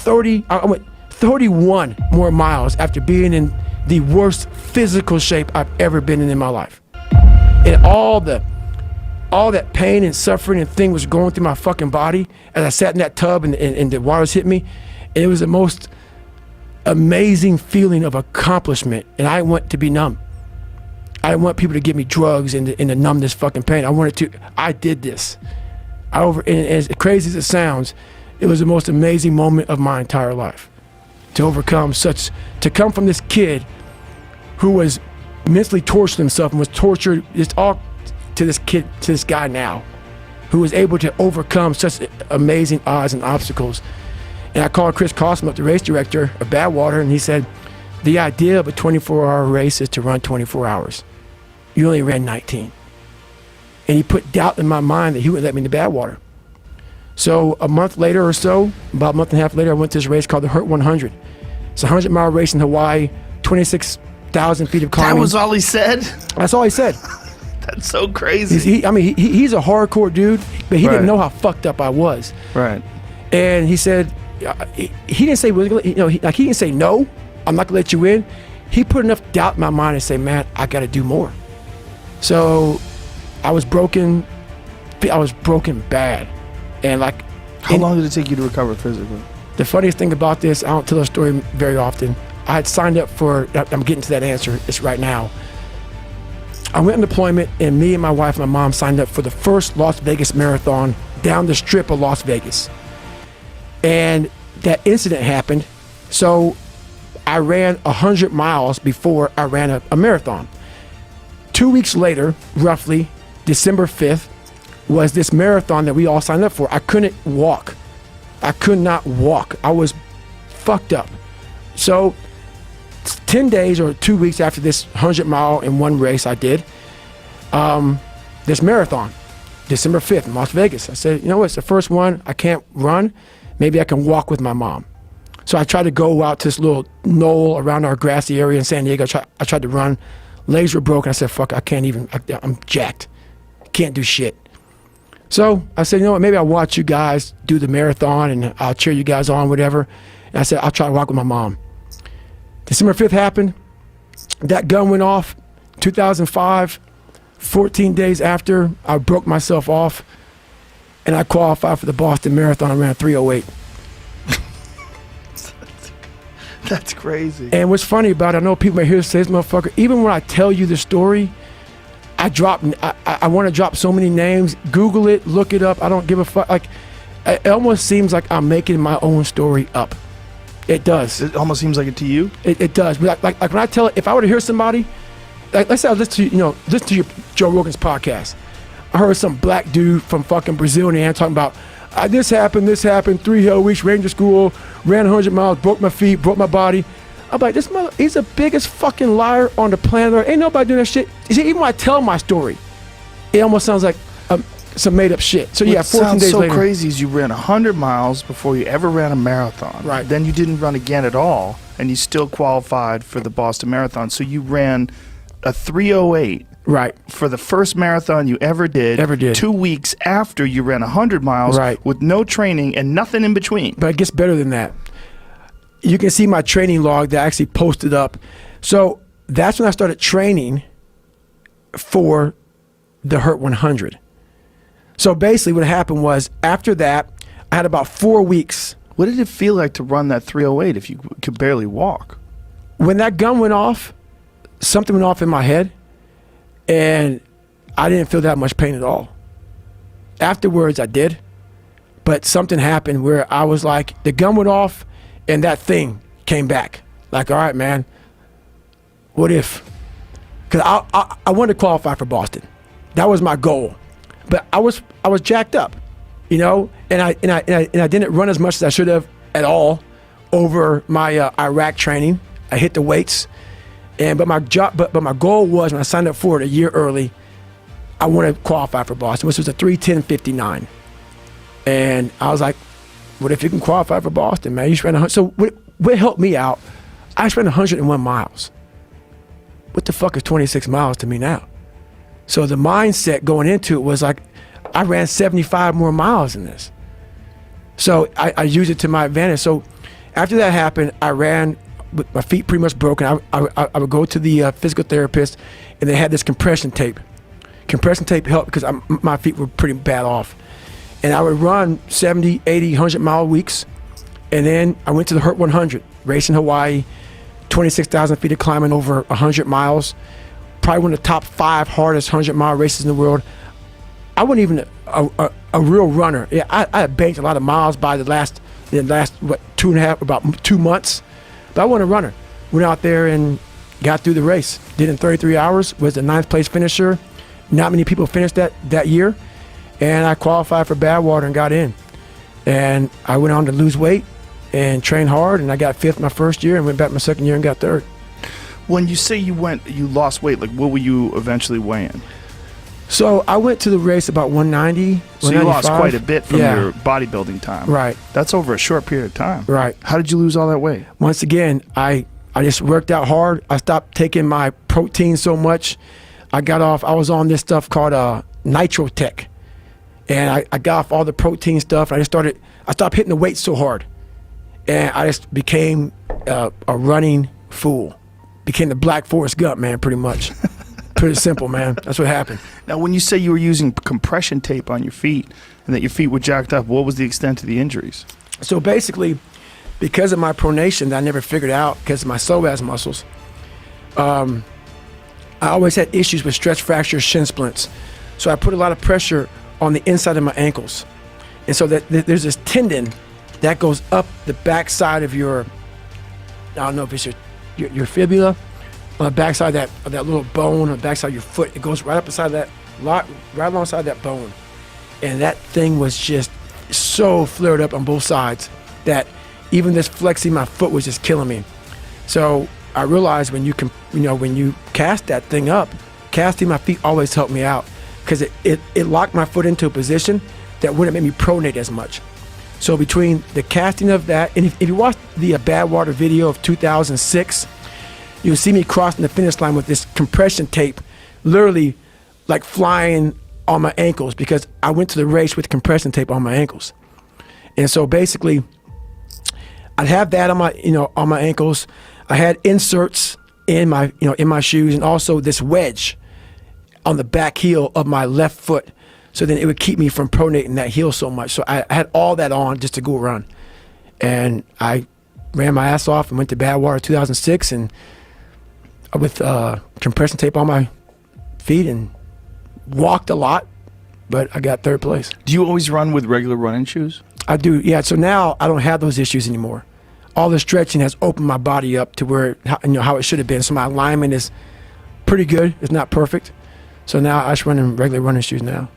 I went 31 more miles after being in the worst physical shape I've ever been in my life. And all that pain and suffering and thing was going through my fucking body as I sat in that tub and the waters hit me. And it was the most amazing feeling of accomplishment. And I want to be numb. I didn't want people to give me drugs and to numb this fucking pain. I did this. And as crazy as it sounds, it was the most amazing moment of my entire life. To come from this kid who was mentally torturing himself and was tortured, it's all to this guy now, who was able to overcome such amazing odds and obstacles. And I called Chris Cosmo, the race director of Badwater, and he said, the idea of a 24-hour race is to run 24 hours. You only ran 19. And he put doubt in my mind that he would let me into Badwater. So a month later or so, about a month and a half later, I went to this race called the Hurt 100. It's a 100-mile race in Hawaii, 26,000 feet of climbing. That was all he said? That's all he said. That's so crazy. He's a hardcore dude, but he didn't know how fucked up I was. Right. And he said, he didn't say, he didn't say no, I'm not gonna let you in. He put enough doubt in my mind and say, man, I gotta do more. So I was broken bad. And how long did it take you to recover physically? The funniest thing about this, I don't tell the story very often. I had signed up for, I'm getting to that answer, it's right now. I went on deployment, and me and my wife and my mom signed up for the first Las Vegas Marathon down the strip of Las Vegas. And that incident happened, so I ran 100 miles before I ran a marathon. 2 weeks later, roughly, December 5th, was this marathon that we all signed up for. I couldn't walk. I could not walk. I was fucked up. So 10 days or 2 weeks after this 100-mile in one race I did, this marathon, December 5th in Las Vegas. I said, you know what, it's the first one. I can't run. Maybe I can walk with my mom. So I tried to go out to this little knoll around our grassy area in San Diego. I tried to run. Legs were broken. I said, fuck, I can't even, I'm jacked. Can't do shit. So I said, you know what, maybe I'll watch you guys do the marathon and I'll cheer you guys on, whatever. And I said, I'll try to walk with my mom. December 5th happened. That gun went off, 2005. 14 days after, I broke myself off and I qualified for the Boston Marathon. I ran 3:08. That's crazy. And what's funny about it, I know people may hear say this motherfucker, even when I tell you the story, I want to drop so many names. Google it, look it up. I don't give a fuck. It almost seems like I'm making my own story up. It does. It almost seems like it to you? It does. But like when I tell it, if I were to hear somebody, let's say I listen to your Joe Rogan's podcast. I heard some black dude from fucking Brazil and talking about this happened, 3 hell weeks, ranger school, ran 100 miles, broke my feet, broke my body. I'm like, this mother, he's the biggest fucking liar on the planet Earth. Ain't nobody doing that shit. You see, even when I tell my story, it almost sounds like some made up shit. So yeah, 14 days later. What's so crazy is you ran 100 miles before you ever ran a marathon. Right. Then you didn't run again at all, and you still qualified for the Boston Marathon. So you ran a 3:08. Right. For the first marathon you ever did. 2 weeks after you ran 100 miles. Right. With no training and nothing in between. But it gets better than that. You can see my training log that I actually posted up. So that's when I started training for the Hurt 100. So basically what happened was, after that, I had about 4 weeks. What did it feel like to run that 3:08 if you could barely walk? When that gun went off, something went off in my head, and I didn't feel that much pain at all. Afterwards, I did, but something happened where I was like, the gun went off, and that thing came back. Like, all right, man, what if? Because I wanted to qualify for Boston. That was my goal. But I was jacked up, and I didn't run as much as I should have at all over my Iraq training. I hit the weights, but my goal was, when I signed up for it a year early, I wanted to qualify for Boston, which was a 3:10:59. And I was like, what if you can qualify for Boston, man? You just ran 100. So what helped me out, I just ran 101 miles. What the fuck is 26 miles to me now? So the mindset going into it was like, I ran 75 more miles than this. So I used it to my advantage. So After that happened, I ran with my feet pretty much broken. I would go to the physical therapist, and they had this compression tape. Compression tape helped because my feet were pretty bad off. And I would run 70, 80, 100-mile weeks. And then I went to the Hurt 100, race in Hawaii, 26,000 feet of climbing over 100 miles. Probably one of the top 5 hardest 100-mile races in the world. I wasn't even a real runner. Yeah, I had banked a lot of miles by the last what, 2 months. But I wasn't a runner. Went out there and got through the race. Did it in 33 hours, was the 9th place finisher. Not many people finished that year. And I qualified for Badwater and got in. And I went on to lose weight and train hard, and I got 5th my first year and went back my second year and got 3rd. When you say you lost weight, like what were you eventually weighing? So I went to the race about 190. So you lost quite a bit from Yeah. your bodybuilding time. Right. That's over a short period of time. Right. How did you lose all that weight? Once again, I just worked out hard. I stopped taking my protein so much. I was on this stuff called Nitrotech. And I got off all the protein stuff. And I stopped hitting the weight so hard. And I just became a running fool. Became the Black Forrest Gump, man, pretty much. Pretty simple, man. That's what happened. Now, when you say you were using compression tape on your feet and that your feet were jacked up, what was the extent of the injuries? So basically, because of my pronation that I never figured out because of my psoas muscles, I always had issues with stress fractures, shin splints. So I put a lot of pressure on the inside of my ankles. And so there's this tendon that goes up the back side of your, I don't know if it's your fibula, on the backside of that little bone on the backside of your foot. It goes right up beside that, right alongside that bone. And that thing was just so flared up on both sides that even this flexing my foot was just killing me. So I realized when you cast that thing up, casting my feet always helped me out because it locked my foot into a position that wouldn't make me pronate as much. So between the casting of that, and if you watch the Badwater video of 2006, you'll see me crossing the finish line with this compression tape, literally like flying on my ankles because I went to the race with compression tape on my ankles. And so basically, I'd have that on my ankles. I had inserts in my shoes, and also this wedge on the back heel of my left foot. So then it would keep me from pronating that heel so much. So I had all that on just to go run. And I ran my ass off and went to Badwater 2006 and with compression tape on my feet and walked a lot, but I got 3rd place. Do you always run with regular running shoes? I do, yeah. So now I don't have those issues anymore. All the stretching has opened my body up to where how it should have been. So my alignment is pretty good. It's not perfect. So now I just run in regular running shoes now.